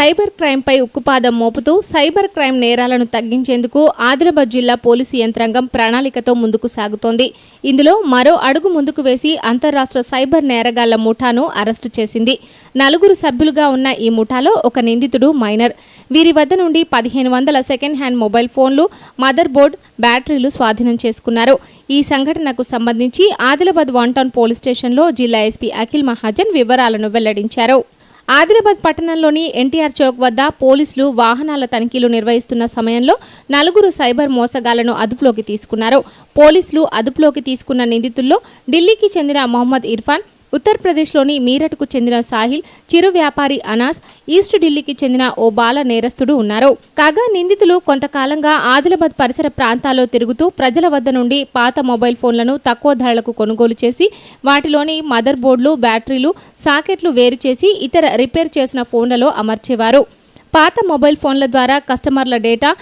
Cyber క్రైమ్పై ఉక్కుపాదం మోపుతూ cyber crime నేరాలను తగ్గించేందుకు ఆదిలాబాద్ జిల్లా పోలీసు యంత్రాంగం ప్రణాళికతో ముందుకు సాగుతోంది. ఇందులో మరో అడుగు ముందుకు వేసి అంతర్రాష్ట్ర సైబర్ నేరగాళ్ల ముఠాను అరెస్టు చేసింది. 4 సభ్యులుగా ఉన్న ఈ ముఠాలో ఒక నిందితుడు మైనర్. వీరి వద్ద నుండి 1500 సెకండ్ హ్యాండ్ మొబైల్ ఫోన్లు, మదర్ బోర్డ్, బ్యాటరీలు స్వాధీనం చేసుకున్నారు. ఈ సంఘటనకు సంబంధించి ఆదిలాబాద్ 1 టౌన్ పోలీస్ స్టేషన్లో జిల్లా ఎస్పీ అఖిల్ మహాజన్ వివరాలను వెల్లడించారు. ఆదిలాబాద్ పట్టణంలోని ఎన్టీఆర్ చౌక్ వద్ద పోలీసులు వాహనాల తనిఖీలు నిర్వహిస్తున్న సమయంలో 4 సైబర్ మోసగాళ్లను అదుపులోకి తీసుకున్నారు. పోలీసులు అదుపులోకి తీసుకున్న నిందితుల్లో ఢిల్లీకి చెందిన మొహమ్మద్ ఇర్ఫాన్, ఉత్తరప్రదేశ్లోని మీరట్కు చెందిన సాహిల్, చిరు వ్యాపారి అనాస్, ఈస్ట్ ఢిల్లీకి చెందిన ఓ బాల నేరస్తుడు ఉన్నారు. కాగా నిందితులు కొంతకాలంగా ఆదిలాబాద్ పరిసర ప్రాంతాల్లో తిరుగుతూ ప్రజల వద్ద నుండి పాత మొబైల్ ఫోన్లను తక్కువ ధరలకు కొనుగోలు చేసి వాటిలోని మదర్ బోర్డులు, బ్యాటరీలు, సాకెట్లు వేరు చేసి ఇతర రిపేర్ చేసిన ఫోన్లలో అమర్చేవారు. పాత మొబైల్ ఫోన్ల ద్వారా కస్టమర్ల డేటా,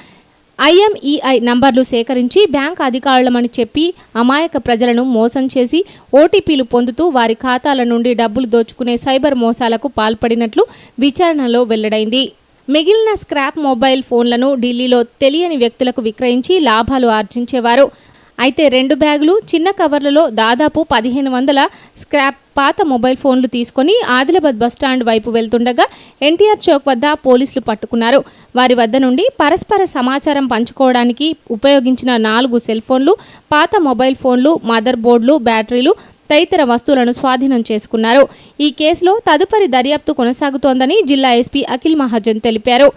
IMEI నంబర్లు సేకరించి బ్యాంక్ అధికారులమని చెప్పి అమాయక ప్రజలను మోసం చేసి ఓటీపీలు పొందుతూ వారి ఖాతాల నుండి డబ్బులు దోచుకునే సైబర్ మోసాలకు పాల్పడినట్లు విచారణలో వెల్లడైంది. మిగిలిన స్క్రాప్ మొబైల్ ఫోన్లను ఢిల్లీలో తెలియని వ్యక్తులకు విక్రయించి లాభాలు ఆర్జించేవారు. అయితే 2 బ్యాగులు, చిన్న కవర్లలో దాదాపు 1500 స్క్రాప్ పాత మొబైల్ ఫోన్లు తీసుకుని ఆదిలాబాద్ బస్టాండ్ వైపు వెళ్తుండగా ఎన్టీఆర్ చౌక్ వద్ద పోలీసులు పట్టుకున్నారు. వారి వద్ద నుండి పరస్పర సమాచారం పంచుకోవడానికి ఉపయోగించిన 4 సెల్ ఫోన్లు, పాత మొబైల్ ఫోన్లు, మదర్ బోర్డులు, బ్యాటరీలు తదితర వస్తువులను స్వాధీనం చేసుకున్నారు. ఈ కేసులో తదుపరి దర్యాప్తు కొనసాగుతోందని జిల్లా ఎస్పీ అఖిల్ మహాజన్ తెలిపారు.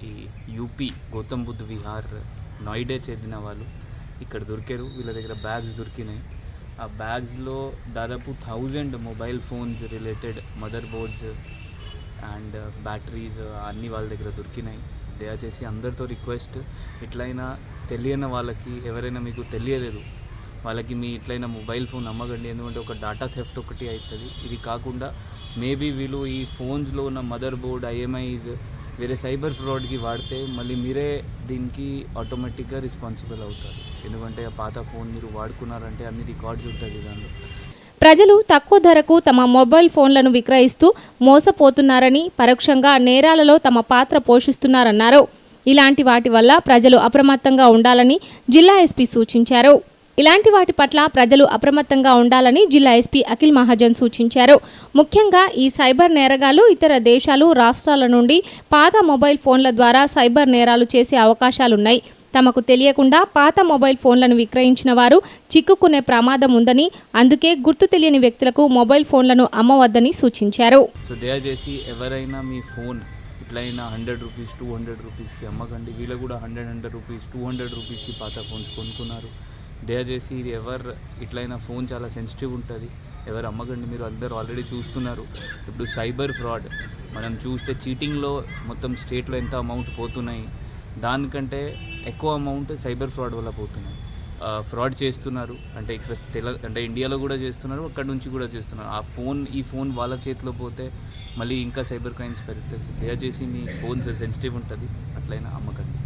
ఈ యూపీ గౌతమ్ బుద్ధ్ విహార్ నోయిడా చెందిన వాళ్ళు ఇక్కడ దొరికారు. వీళ్ళ దగ్గర బ్యాగ్స్ దొరికినాయి. ఆ బ్యాగ్స్లో దాదాపు 1000 mobile phones related mother boards and batteries అన్నీ వాళ్ళ దగ్గర దొరికినాయి. దయచేసి అందరితో రిక్వెస్ట్, ఇట్లయినా తెలియని వాళ్ళకి, ఎవరైనా మీకు తెలియలేదు వాళ్ళకి మీ ఇట్లయినా మొబైల్ ఫోన్ అమ్మకండి. ఎందుకంటే ఒక డాటా థెఫ్ట్ ఒకటి అవుతుంది. ఇది కాకుండా మేబీ వీళ్ళు ఈ ఫోన్స్లో ఉన్న మదర్ బోర్డ్, IMEIs వేరే సైబర్ ఫ్రాడ్కి వాడితే మళ్ళీ మీరే దీనికి ఆటోమేటిక్గా రెస్పాన్సిబుల్ అవుతారు. ఎందుకంటే ఆ పాత ఫోన్ మీరు వాడుకున్నారంటే అన్ని రికార్డ్స్ ఉంటుంది దానిలో. ప్రజలు తక్కువ ధరకు తమ మొబైల్ ఫోన్లను విక్రయిస్తూ మోసపోతున్నారని, పరోక్షంగా నేరాలలో తమ పాత్ర పోషిస్తున్నారన్నారు. ఇలాంటి వాటి వల్ల ప్రజలు అప్రమత్తంగా ఉండాలని జిల్లా ఎస్పీ సూచించారు. ఇలాంటి వాటి పట్ల ప్రజలు అప్రమత్తంగా ఉండాలని జిల్లా ఎస్పీ అఖిల్ మహాజన్ సూచించారు. ముఖ్యంగా ఈ సైబర్ నేరగాళ్లు ఇతర దేశాలు, రాష్ట్రాల నుండి పాత మొబైల్ ఫోన్ల ద్వారా సైబర్ నేరాలు చేసే అవకాశాలున్నాయి. తమకు తెలియకుండా పాత మొబైల్ ఫోన్లను విక్రయించిన వారు చిక్కుకునే ప్రమాదం ఉందని, అందుకే గుర్తు తెలియని వ్యక్తులకు మొబైల్ ఫోన్లను అమ్మవద్దని సూచించారు. సో దయచేసి ఎవరైనా మీ ఫోన్ ఇట్లయినా 100 రూపీస్, 200 రూపీస్కి అమ్మకండి. వీళ్ళు కూడా 100 రూపీస్, 200 రూపీస్కి పాత ఫోన్స్ కొనుక్కున్నారు. దయచేసి ఇది ఇట్లయినా ఫోన్ చాలా సెన్సిటివ్ ఉంటుంది, ఎవరు అమ్మకండి. మీరు అందరూ ఆల్రెడీ చూస్తున్నారు. ఇప్పుడు సైబర్ ఫ్రాడ్ మనం చూస్తే చీటింగ్లో మొత్తం స్టేట్లో ఎంత అమౌంట్ పోతున్నాయి, దానికంటే ఎక్కువ అమౌంట్ సైబర్ ఫ్రాడ్ వల్ల పోతున్నాయి. ఫ్రాడ్ చేస్తున్నారు అంటే ఇక్కడ ఇండియాలో కూడా చేస్తున్నారు, అక్కడ నుంచి కూడా చేస్తున్నారు. ఈ ఫోన్ వాళ్ళ చేతిలో పోతే మళ్ళీ ఇంకా సైబర్ క్రైమ్స్ పెరుగుతుంది. దయచేసి మీ ఫోన్స్ సెన్సిటివ్ ఉంటుంది, అట్లయినా అమ్మకండి.